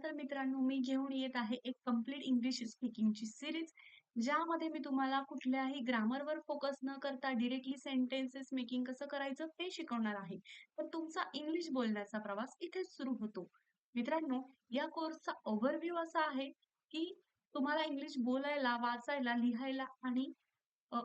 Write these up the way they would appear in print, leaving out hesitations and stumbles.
तर मित्रांनो, मी घेऊन येत आहे एक कंप्लीट इंग्लिश स्पीकिंगची सीरीज, ज्यामध्ये मी तुम्हाला कुठल्याही ग्रामरवर फोकस न करता डायरेक्टली सेंटेन्सेस मेकिंग कसं करायचं ते शिकवणार आहे. तर तुमचा इंग्लिश बोलण्याचा प्रवास इथेच सुरू होतो. मित्रांनो, या कोर्सचा ओव्हरव्ह्यू असा आहे, की तुम्हाला इंग्लिश बोलायला, वाचायला, लिहायला आणि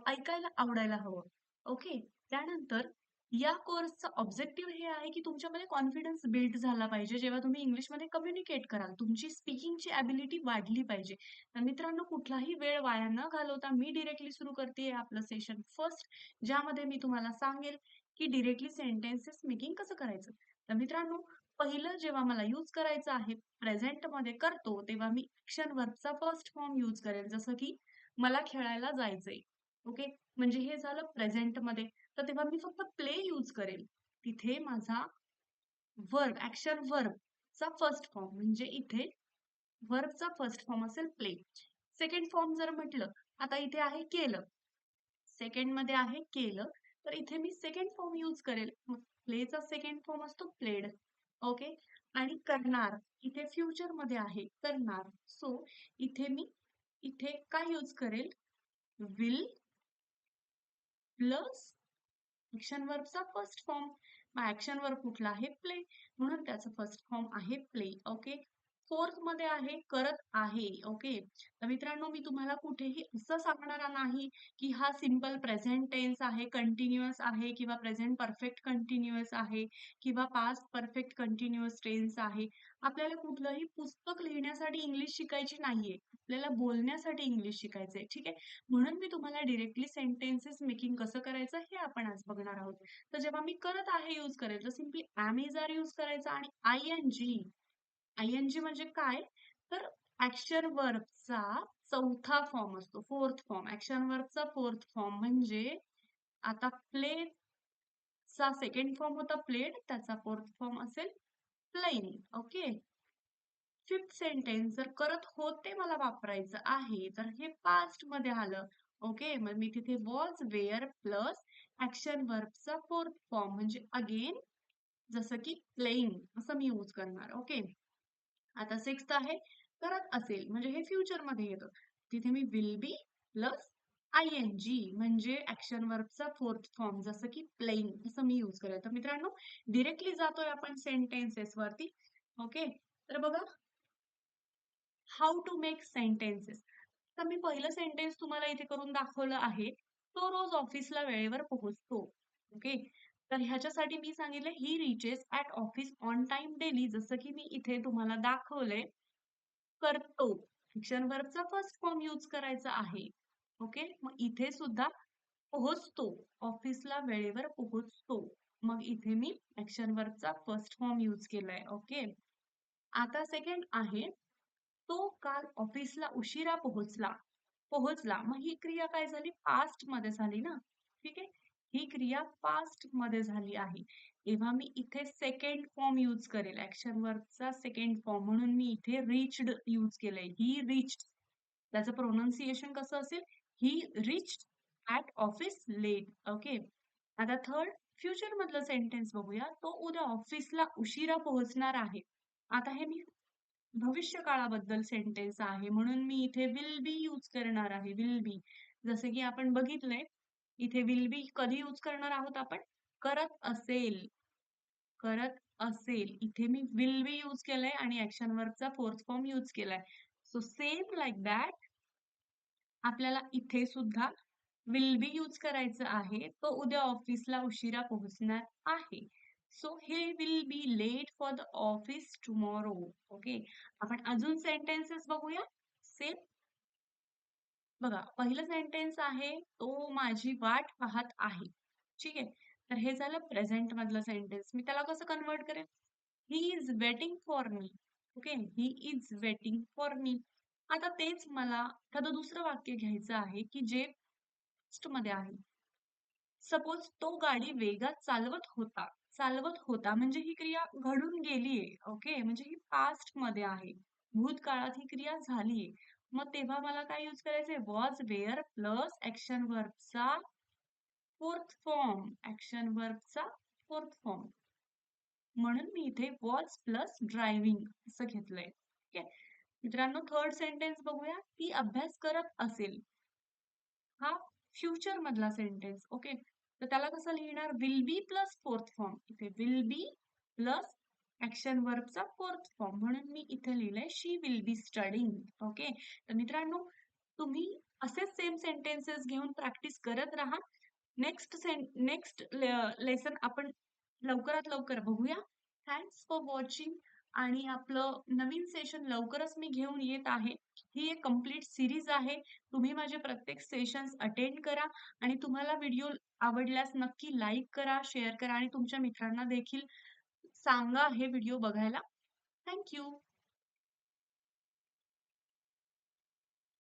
ऐकायला आवडायला हवं. ओके. त्यानंतर या कोर्सचं ऑब्जेक्टिव्ह हे आहे, की तुमच्यामध्ये कॉन्फिडन्स बिल्ड झाला पाहिजे. जेव्हा तुम्ही इंग्लिशमध्ये कम्युनिकेट कराल, तुमची स्पीकिंगची एबिलिटी वाढली पाहिजे. तर मित्रांनो, कुठलाही वेळ वाया न घालवता मी डायरेक्टली सुरू करतेय आपलं सेशन फर्स्ट, ज्यामध्ये मी तुम्हाला सांगेल, की डायरेक्टली सेंटेन्सेस मेकिंग कसं करायचं. तर मित्रांनो, पहिलं जेव्हा मला यूज करायचं आहे, प्रेझेंटमध्ये करतो, तेव्हा मी ॲक्शन व्हर्बचा फर्स्ट फॉर्म यूज करेल. जसं की मला खेळायला जायचंय. ओके. म्हणजे हे झालं प्रेझेंटमध्ये. तर तेव्हा मी फक्त प्ले यूज करेल. तिथे माझा वर्ब, ॲक्शन व्हर्बचा फर्स्ट फॉर्म म्हणजे इथे व्हर्बचा फर्स्ट फॉर्म असेल प्ले. सेकंड फॉर्म जर म्हटलं, आता इथे आहे केलं. सेकंडमध्ये आहे केलं, तर इथे मी सेकंड फॉर्म यूज करेल. मग प्लेचा सेकंड फॉर्म असतो प्लेड. ओके. आणि करणार, इथे फ्युचरमध्ये आहे करणार. सो इथे काय यूज करेल? विल प्लस ॲक्शन व्हर्बचा फर्स्ट फॉर्म. मग ॲक्शन व्हर्ब कुठला आहे? प्ले. म्हणून त्याचं फर्स्ट फॉर्म आहे प्ले. ओके. फोर्थ मध्ये आहे करत आहे. ओके. तर मित्रांनो, मी तुम्हाला कुठेही असं सांगणार नाही की हा सिंपल प्रेझेंट टेन्स आहे, कंटिन्युअस आहे किंवा प्रेझेंट परफेक्ट कंटिन्युअस आहे किंवा पास्ट परफेक्ट कंटिन्युअस टेन्स आहे. आपल्याला कुठलंही पुस्तक लिहिण्यासाठी इंग्लिश शिकायची नाहीये. आपल्याला बोलण्यासाठी इंग्लिश शिकायचंय. ठीक आहे. म्हणून मी तुम्हाला डायरेक्टली सेंटेन्सेस मेकिंग कसं करायचं हे आपण आज बघणार आहोत. तर जेव्हा मी करत आहे यूज करेल, तर simply M is R use करायचा आणि आयएनजी म्हणजे काय? तर ॲक्शन व्हर्बचा चौथा फॉर्म असतो, फोर्थ फॉर्म. ॲक्शन व्हर्बचा फोर्थ फॉर्म म्हणजे आता प्लेचा सेकंड फॉर्म होता प्लेड, त्याचा फोर्थ फॉर्म असेल प्लेइंग. ओके. फिफ्थ सेंटेन्स जर करत होते मला वापरायचं आहे, तर हे पास्ट मध्ये आलं. ओके. मग मी तिथे वॉज, वेअर प्लस ॲक्शन व्हर्बचा फोर्थ फॉर्म म्हणजे अगेन जसं की प्लेइंग असं मी यूज करणार. ओके. आता सिक्स्थ आहे करत असेल म्हणजे हे फ्युचर मध्ये येतं. तिथे मी विल बी प्लस आयएनजी म्हणजे ॲक्शन व्हर्बचा फोर्थ फॉर्म जसं की प्लेइंग असं मी यूज करेल. तर मित्रांनो, डिरेक्टली जातोय आपण सेंटेन्सेस वरती. ओके. तर बघा, हाऊ टू मेक सेंटेन्सेस. तर मी पहिलं सेंटेन्स तुम्हाला इथे करून दाखवलं आहे. तो रोज ऑफिसला वेळेवर पोहोचतो. ओके. तर ह्याच्यासाठी मी सांगितलं he reaches at office on time daily. जसं की मी इथे तुम्हाला दाखवलंय करतो. ॲक्शन व्हर्बचा फर्स्ट फॉर्म यूज करायचा आहे. ओके. मग इथे सुद्धा पोहोचतो. ऑफिसला वेळेवर पोहोचतो. मग इथे मी ॲक्शन व्हर्बचा फर्स्ट फॉर्म यूज केलाय. ओके. आता सेकंड आहे तो काल ऑफिसला उशिरा पोहोचला. मग ही क्रिया काय झाली? पास्ट मध्ये झाली ना. ठीक आहे. ही क्रिया पास्ट मध्ये झाली आहे. तेव्हा मी इथे सेकंड फॉर्म यूज करेल. ॲक्शन वर्बचा सेकंड फॉर्म म्हणून मी इथे रिच्ड यूज केलंय. ही रिच्ड. त्याचं प्रोनन्सिएशन कसं असेल? He reached at office late. Okay. आता थर्ड फ्युचर मधलं सेंटेन्स बघूया. तो उद्या ऑफिसला उशिरा पोहोचणार आहे. आता हे मी भविष्य काळाबद्दल सेंटेन्स आहे म्हणून मी इथे विल बी यूज करणार आहे. Will be. जसे की आपण बघितलंय, इथे विल बी कधी यूज करणार आहोत आपण? करत असेल. इथे मी विल बी यूज केलंय आणि ॲक्शन वर्बचा फोर्थ फॉर्म यूज केलाय. सो सेम लाइक दॅट आपल्याला इथे सुद्धा विल बी यूज करायचं आहे. तो उद्या ऑफिसला उशिरा पोहोचणार आहे. So he will be late for the office tomorrow. Okay. आपण अजून सेंटेन्सेस बघूया. सेम बघा, पहिलं सेंटेन्स आहे तो माझी वाट पाहत आहे. ठीक आहे. तर हे झालं प्रेझेंट मधलं सेंटेन्स. मी त्याला कसं कन्वर्ट करेन? He is waiting for me. Okay. He is waiting for me. आता तेच मला एखादं दुसरं वाक्य घ्यायचं आहे की जे पास्ट मध्ये आहे. सपोज तो गाडी वेगात चालवत होता म्हणजे ही क्रिया घडून गेलीये. ओके. म्हणजे ही पास्ट मध्ये आहे. भूतकाळात ही क्रिया झालीये. मग तेव्हा मला काय यूज करायचंय? वॉज, वेअर प्लस ॲक्शन व्हर्बचा फोर्थ फॉर्म. म्हणून मी इथे वॉज प्लस ड्रायव्हिंग असं घेतलंय. ठीक आहे. मित्रांनो, थर्ड सेंटेन्स बघूया. ती अभ्यास करत असेल. हा फ्युचर मधला सेंटेन्स. ओके. तर त्याला कसं लिहिणार? Will be plus fourth form. इथे विल बी प्लस ऍक्शन वर्बचा फोर्थ फॉर्म, म्हणून मी इथे लिहिलंय she will be studying. Okay. तर मित्रांनो, तुम्ही असेच सेम सेंटेन्सेस घेऊन प्रॅक्टिस करत राहा. नेक्स्ट लेसन आपण लवकरात लवकर बघूया. Thanks for watching. आणि आपलं नवीन सेशन लवकरच मी घेऊन येत आहे. ही एक कंप्लीट सिरीज आहे. तुम्ही माझे प्रत्येक सेशन्स अटेंड करा आणि तुम्हाला व्हिडिओ आवडल्यास नक्की लाईक करा, शेअर करा आणि तुमच्या मित्रांना देखील सांगा हे व्हिडिओ बघायला. Thank you.